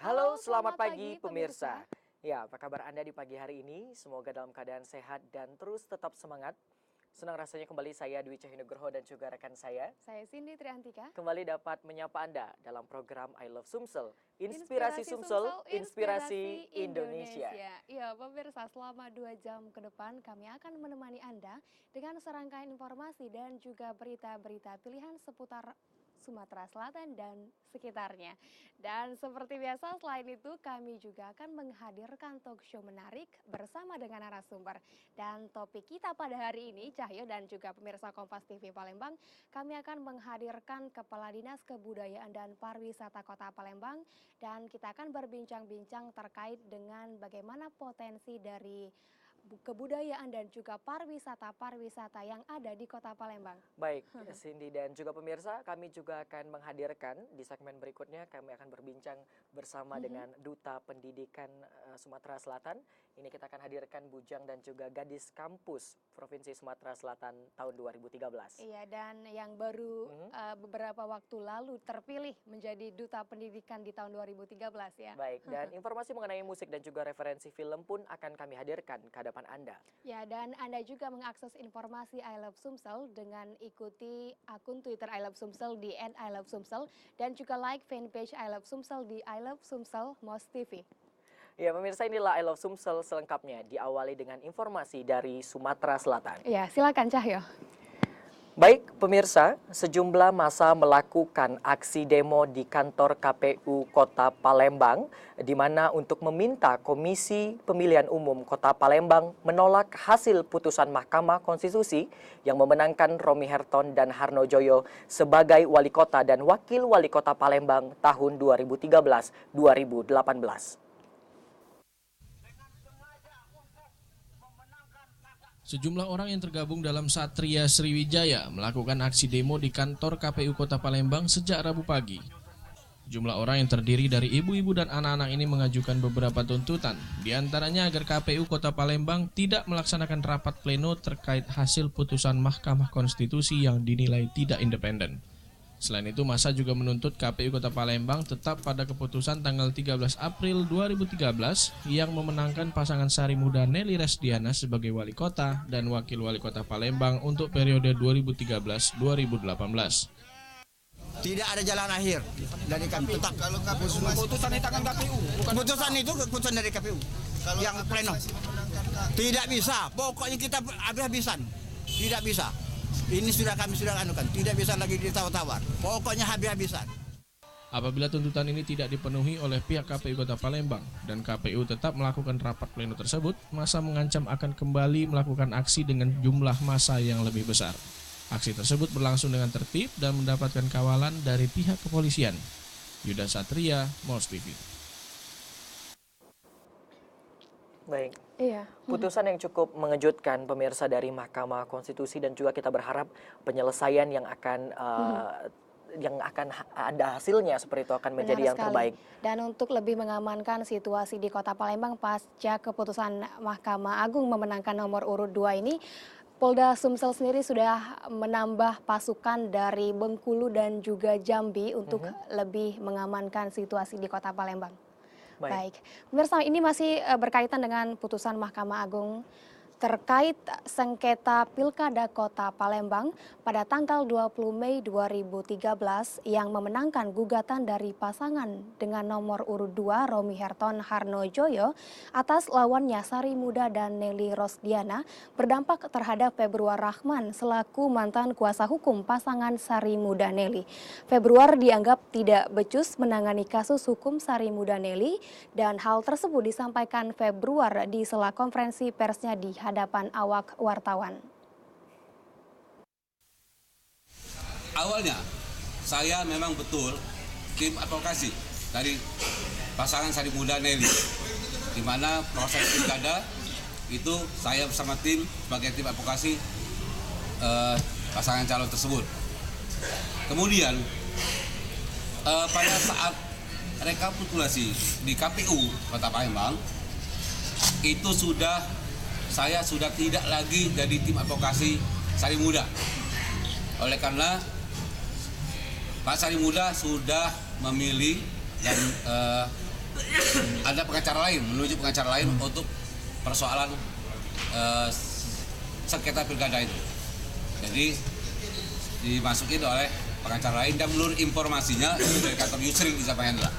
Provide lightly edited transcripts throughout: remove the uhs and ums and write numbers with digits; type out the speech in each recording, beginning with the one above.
Halo, selamat pagi pemirsa. Ya, apa kabar Anda di pagi hari ini? Semoga dalam keadaan sehat dan terus tetap semangat. Senang rasanya kembali saya Dwi Cahyonugroho dan juga rekan saya Cindy Triantika kembali dapat menyapa Anda dalam program I Love Sumsel. Inspirasi Sumsel, inspirasi Indonesia. Iya, pemirsa, selama 2 jam ke depan kami akan menemani Anda dengan serangkaian informasi dan juga berita-berita pilihan seputar Sumatera Selatan dan sekitarnya. Dan seperti biasa, selain itu kami juga akan menghadirkan talk show menarik bersama dengan narasumber. Dan topik kita pada hari ini, Cahyo dan juga pemirsa Kompas TV Palembang, kami akan menghadirkan Kepala Dinas Kebudayaan dan Pariwisata Kota Palembang. Dan kita akan berbincang-bincang terkait dengan bagaimana potensi dari kebudayaan dan juga pariwisata yang ada di Kota Palembang. Baik, Cindy dan juga pemirsa, kami juga akan menghadirkan di segmen berikutnya, kami akan berbincang bersama dengan Duta Pendidikan Sumatera Selatan. Ini kita akan hadirkan bujang dan juga gadis kampus Provinsi Sumatera Selatan tahun 2013. Iya, dan yang baru beberapa waktu lalu terpilih menjadi Duta Pendidikan di tahun 2013 ya. Baik, dan informasi mengenai musik dan juga referensi film pun akan kami hadirkan ke hadapan Anda. Ya, dan Anda juga mengakses informasi I Love Sumsel dengan ikuti akun Twitter I Love Sumsel di @ILoveSumsel dan juga like fanpage I Love Sumsel di I Love Sumsel Mos TV. Ya pemirsa, inilah I Love Sumsel selengkapnya, diawali dengan informasi dari Sumatera Selatan. Ya, silakan Cahyo. Baik pemirsa, sejumlah massa melakukan aksi demo di kantor KPU Kota Palembang, di mana untuk meminta Komisi Pemilihan Umum Kota Palembang menolak hasil putusan Mahkamah Konstitusi yang memenangkan Romy Herton dan Harno Joyo sebagai Wali Kota dan Wakil Wali Kota Palembang tahun 2013-2018. Sejumlah orang yang tergabung dalam Satria Sriwijaya melakukan aksi demo di kantor KPU Kota Palembang sejak Rabu pagi. Jumlah orang yang terdiri dari ibu-ibu dan anak-anak ini mengajukan beberapa tuntutan, diantaranya agar KPU Kota Palembang tidak melaksanakan rapat pleno terkait hasil putusan Mahkamah Konstitusi yang dinilai tidak independen. Selain itu, massa juga menuntut KPU Kota Palembang tetap pada keputusan tanggal 13 April 2013 yang memenangkan pasangan Sari Muda Nelly Resdiana sebagai Wali Kota dan Wakil Wali Kota Palembang untuk periode 2013-2018. Tidak ada jalan akhir dari KPU. Tetap kalau keputusan di tangan KPU, keputusan itu keputusan dari KPU yang pleno. Tidak bisa, pokoknya kita habis-habisan. Tidak bisa. Ini kami sudah anukan, tidak bisa lagi ditawar-tawar. Pokoknya habis-habisan. Apabila tuntutan ini tidak dipenuhi oleh pihak KPU Kota Palembang dan KPU tetap melakukan rapat pleno tersebut, massa mengancam akan kembali melakukan aksi dengan jumlah massa yang lebih besar. Aksi tersebut berlangsung dengan tertib dan mendapatkan kawalan dari pihak kepolisian. Yuda Satria, Mos TV. Baik. Iya. Putusan yang cukup mengejutkan pemirsa dari Mahkamah Konstitusi, dan juga kita berharap penyelesaian yang akan ada hasilnya seperti itu akan menjadi yang terbaik. Dan untuk lebih mengamankan situasi di Kota Palembang pasca keputusan Mahkamah Agung memenangkan nomor urut 2 ini, Polda Sumsel sendiri sudah menambah pasukan dari Bengkulu dan juga Jambi untuk lebih mengamankan situasi di Kota Palembang. Baik, pemirsa, ini masih berkaitan dengan putusan Mahkamah Agung terkait sengketa Pilkada Kota Palembang pada tanggal 20 Mei 2013 yang memenangkan gugatan dari pasangan dengan nomor urut 2 Romy Herton Harno Joyo atas lawannya Sari Muda dan Nelly Rosdiana berdampak terhadap Februar Rahman selaku mantan kuasa hukum pasangan Sari Muda Nelly. Februar dianggap tidak becus menangani kasus hukum Sari Muda Nelly, dan hal tersebut disampaikan Februar di sela konferensi persnya di hadapan awak wartawan. Awalnya saya memang betul tim advokasi dari pasangan Sari Muda Nelly, di mana proses pilkada itu saya bersama tim sebagai tim advokasi pasangan calon tersebut. Kemudian pada saat rekapitulasi di KPU Kota Palembang itu saya sudah tidak lagi jadi tim advokasi Sari Muda. Oleh karena Pak Sari Muda sudah memilih dan ada pengacara lain, menuju pengacara lain untuk persoalan sengketa pilkada itu. Jadi dimasukin oleh pengacara lain dan menurut informasinya itu dari kantor Yusril di Hendra.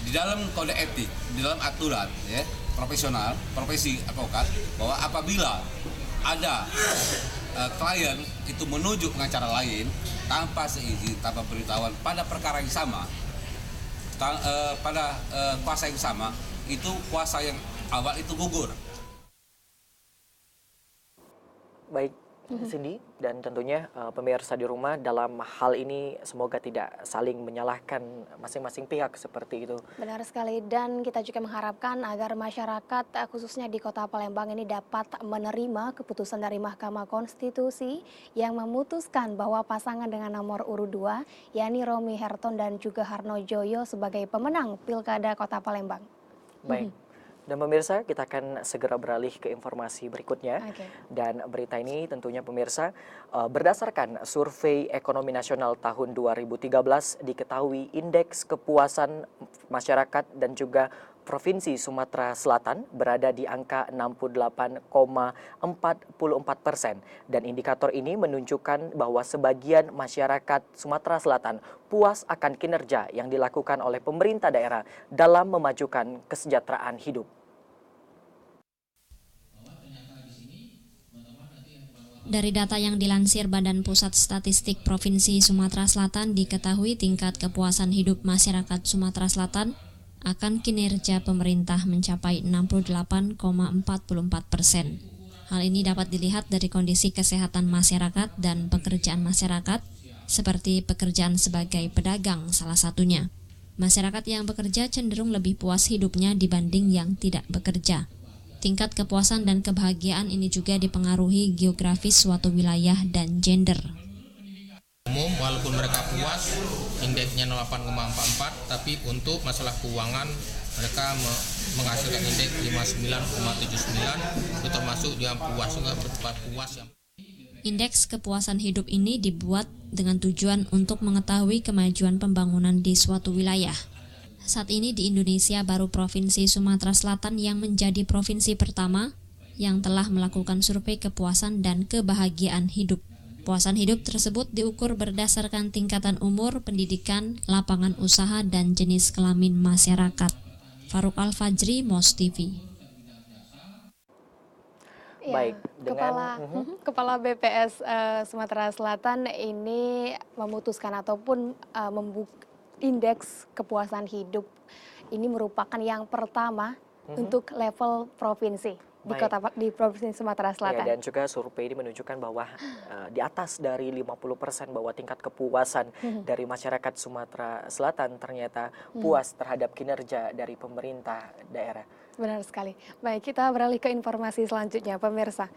Di dalam kode etik, di dalam aturan ya, profesional, profesi advokat, bahwa apabila ada klien itu menuju pengacara lain tanpa seizin, tanpa pemberitahuan pada perkara yang sama, pada kuasa yang sama, itu kuasa yang awal itu gugur. Baik, Cindy, dan tentunya pemirsa di rumah dalam hal ini semoga tidak saling menyalahkan masing-masing pihak seperti itu. Benar sekali, dan kita juga mengharapkan agar masyarakat khususnya di Kota Palembang ini dapat menerima keputusan dari Mahkamah Konstitusi yang memutuskan bahwa pasangan dengan nomor urut 2, yakni Romi Herton dan juga Harno Joyo sebagai pemenang Pilkada Kota Palembang. Baik. Dan pemirsa, kita akan segera beralih ke informasi berikutnya. Dan berita ini tentunya pemirsa, berdasarkan survei ekonomi nasional tahun 2013 diketahui indeks kepuasan masyarakat dan juga Provinsi Sumatera Selatan berada di angka 68,44%. Dan indikator ini menunjukkan bahwa sebagian masyarakat Sumatera Selatan puas akan kinerja yang dilakukan oleh pemerintah daerah dalam memajukan kesejahteraan hidup. Dari data yang dilansir Badan Pusat Statistik Provinsi Sumatera Selatan diketahui tingkat kepuasan hidup masyarakat Sumatera Selatan akan kinerja pemerintah mencapai 68,44%. Hal ini dapat dilihat dari kondisi kesehatan masyarakat dan pekerjaan masyarakat, seperti pekerjaan sebagai pedagang salah satunya. Masyarakat yang bekerja cenderung lebih puas hidupnya dibanding yang tidak bekerja. Tingkat kepuasan dan kebahagiaan ini juga dipengaruhi geografis suatu wilayah dan gender. Umum, walaupun mereka puas, indeksnya 8,44, tapi untuk masalah keuangan mereka menghasilkan indeks 59,79, itu termasuk yang puas juga bertempat puas. Indeks kepuasan hidup ini dibuat dengan tujuan untuk mengetahui kemajuan pembangunan di suatu wilayah. Saat ini di Indonesia baru Provinsi Sumatera Selatan yang menjadi provinsi pertama yang telah melakukan survei kepuasan dan kebahagiaan hidup. Kepuasan hidup tersebut diukur berdasarkan tingkatan umur, pendidikan, lapangan usaha, dan jenis kelamin masyarakat. Faruk Al-Fajri, MOS TV. Ya, Baik, dengan Kepala BPS Sumatera Selatan ini memutuskan ataupun indeks kepuasan hidup ini merupakan yang pertama untuk level provinsi. Di Provinsi Sumatera Selatan. Ya, dan juga survei ini menunjukkan bahwa di atas dari 50% bahwa tingkat kepuasan dari masyarakat Sumatera Selatan ternyata puas terhadap kinerja dari pemerintah daerah. Benar sekali. Baik, kita beralih ke informasi selanjutnya, pemirsa.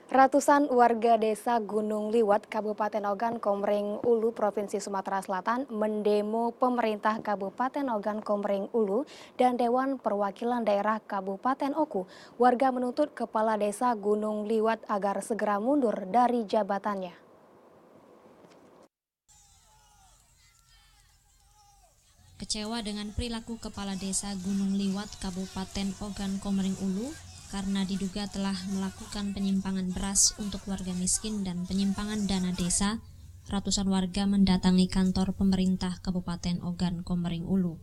Ratusan warga desa Gunung Liwat, Kabupaten Ogan Komering Ulu, Provinsi Sumatera Selatan mendemo pemerintah Kabupaten Ogan Komering Ulu dan Dewan Perwakilan Daerah Kabupaten Oku. Warga menuntut Kepala Desa Gunung Liwat agar segera mundur dari jabatannya. Kecewa dengan perilaku Kepala Desa Gunung Liwat, Kabupaten Ogan Komering Ulu, karena diduga telah melakukan penyimpangan beras untuk warga miskin dan penyimpangan dana desa, ratusan warga mendatangi kantor pemerintah Kabupaten Ogan Komering Ulu.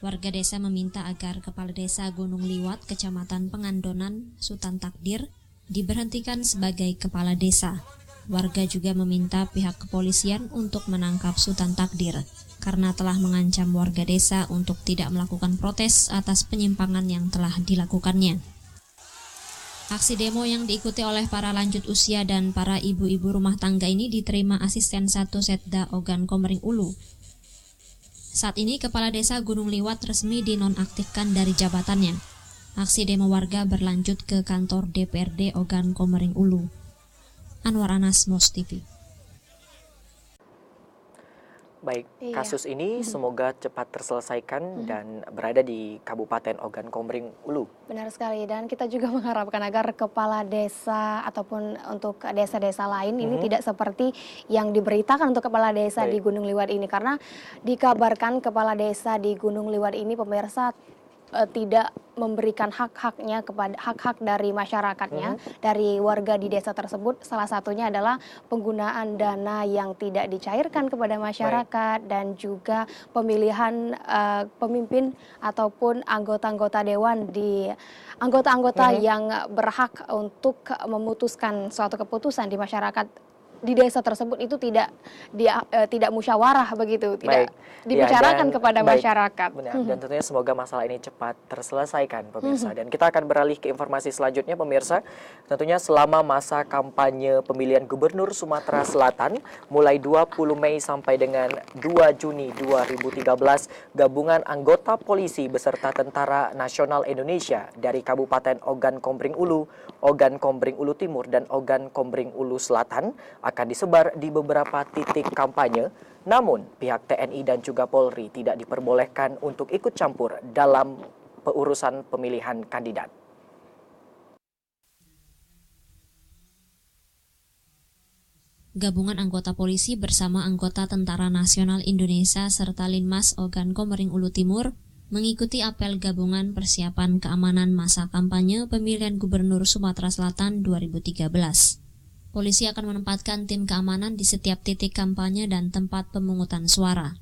Warga desa meminta agar Kepala Desa Gunung Liwat, Kecamatan Pengandonan, Sutan Takdir, diberhentikan sebagai Kepala Desa. Warga juga meminta pihak kepolisian untuk menangkap Sutan Takdir, karena telah mengancam warga desa untuk tidak melakukan protes atas penyimpangan yang telah dilakukannya. Aksi demo yang diikuti oleh para lanjut usia dan para ibu-ibu rumah tangga ini diterima Asisten 1 Setda Ogan Komering Ulu. Saat ini Kepala Desa Gunung Liwat resmi dinonaktifkan dari jabatannya. Aksi demo warga berlanjut ke kantor DPRD Ogan Komering Ulu. Anwar Anas, MOS TV. Baik, Iya. kasus ini semoga cepat terselesaikan dan berada di Kabupaten Ogan Komering Ulu. Benar sekali, dan kita juga mengharapkan agar kepala desa ataupun untuk desa-desa lain ini tidak seperti yang diberitakan untuk kepala desa di Baik. Gunung Liwat ini, karena dikabarkan kepala desa di Gunung Liwat ini pemirsa tidak memberikan hak-haknya kepada hak-hak dari masyarakatnya, dari warga di desa tersebut. Salah satunya adalah penggunaan dana yang tidak dicairkan kepada masyarakat dan juga pemilihan pemimpin ataupun anggota-anggota dewan di anggota-anggota yang berhak untuk memutuskan suatu keputusan di masyarakat di desa tersebut itu tidak musyawarah begitu, tidak Baik. dibicarakan dan- kepada baik, masyarakat. Benar, dan tentunya semoga masalah ini cepat terselesaikan pemirsa. Dan kita akan beralih ke informasi selanjutnya pemirsa. Tentunya selama masa kampanye pemilihan gubernur Sumatera Selatan mulai 20 Mei sampai dengan 2 Juni 2013, gabungan anggota polisi beserta Tentara Nasional Indonesia dari Kabupaten Ogan Komering Ulu, Ogan Komering Ulu Timur, dan Ogan Komering Ulu Selatan akan disebar di beberapa titik kampanye. Namun, pihak TNI dan juga Polri tidak diperbolehkan untuk ikut campur dalam urusan pemilihan kandidat. Gabungan anggota polisi bersama anggota Tentara Nasional Indonesia serta Linmas Ogan Komering Ulu Timur mengikuti apel gabungan persiapan keamanan masa kampanye pemilihan Gubernur Sumatera Selatan 2013. Polisi akan menempatkan tim keamanan di setiap titik kampanye dan tempat pemungutan suara.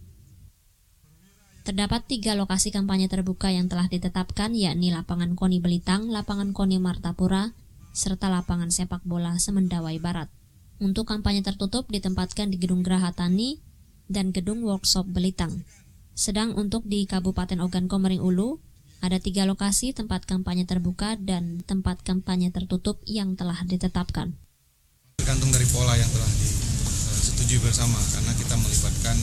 Terdapat 3 lokasi kampanye terbuka yang telah ditetapkan, yakni Lapangan Koni Belitang, Lapangan Koni Martapura, serta Lapangan Sepak Bola Semendawai Barat. Untuk kampanye tertutup ditempatkan di Gedung Geraha Tani dan Gedung Workshop Belitang. Sedang untuk di Kabupaten Ogan Komering Ulu, ada 3 lokasi tempat kampanye terbuka dan tempat kampanye tertutup yang telah ditetapkan. Tergantung dari pola yang telah disetujui bersama, karena kita melibatkan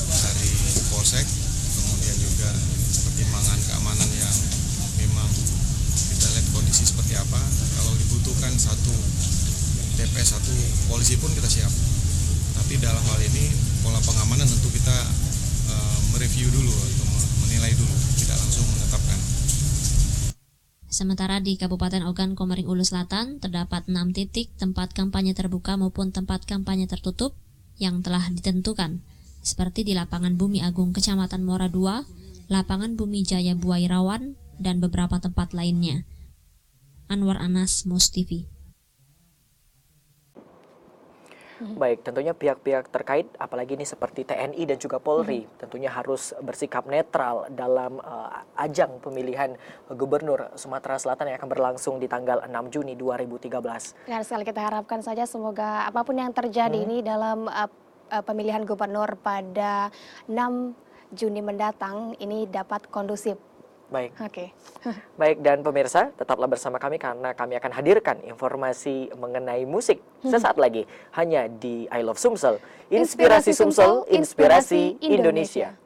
dari Polsek, kemudian juga pertimbangan keamanan yang memang kita lihat kondisi seperti apa. Kalau dibutuhkan satu TPS, satu polisi pun kita siap. Tapi dalam hal ini pola pengamanan tentu kita mereview dulu atau menilai dulu, tidak langsung menetapkan. Sementara di Kabupaten Ogan Komering Ulu Selatan terdapat 6 titik tempat kampanye terbuka maupun tempat kampanye tertutup yang telah ditentukan, seperti di Lapangan Bumi Agung Kecamatan Muara II, Lapangan Bumi Jaya Buairawan, dan beberapa tempat lainnya. Anwar Anas, Mos TV. Baik, tentunya pihak-pihak terkait, apalagi ini seperti TNI dan juga Polri, tentunya harus bersikap netral dalam ajang pemilihan Gubernur Sumatera Selatan yang akan berlangsung di tanggal 6 Juni 2013. Benar sekali, kita harapkan saja semoga apapun yang terjadi ini dalam pemilihan gubernur pada 6 Juni mendatang ini dapat kondusif. Baik. Oke. Baik, dan pemirsa, tetaplah bersama kami karena kami akan hadirkan informasi mengenai musik sesaat lagi hanya di I Love Sumsel. Inspirasi Sumsel, inspirasi Indonesia.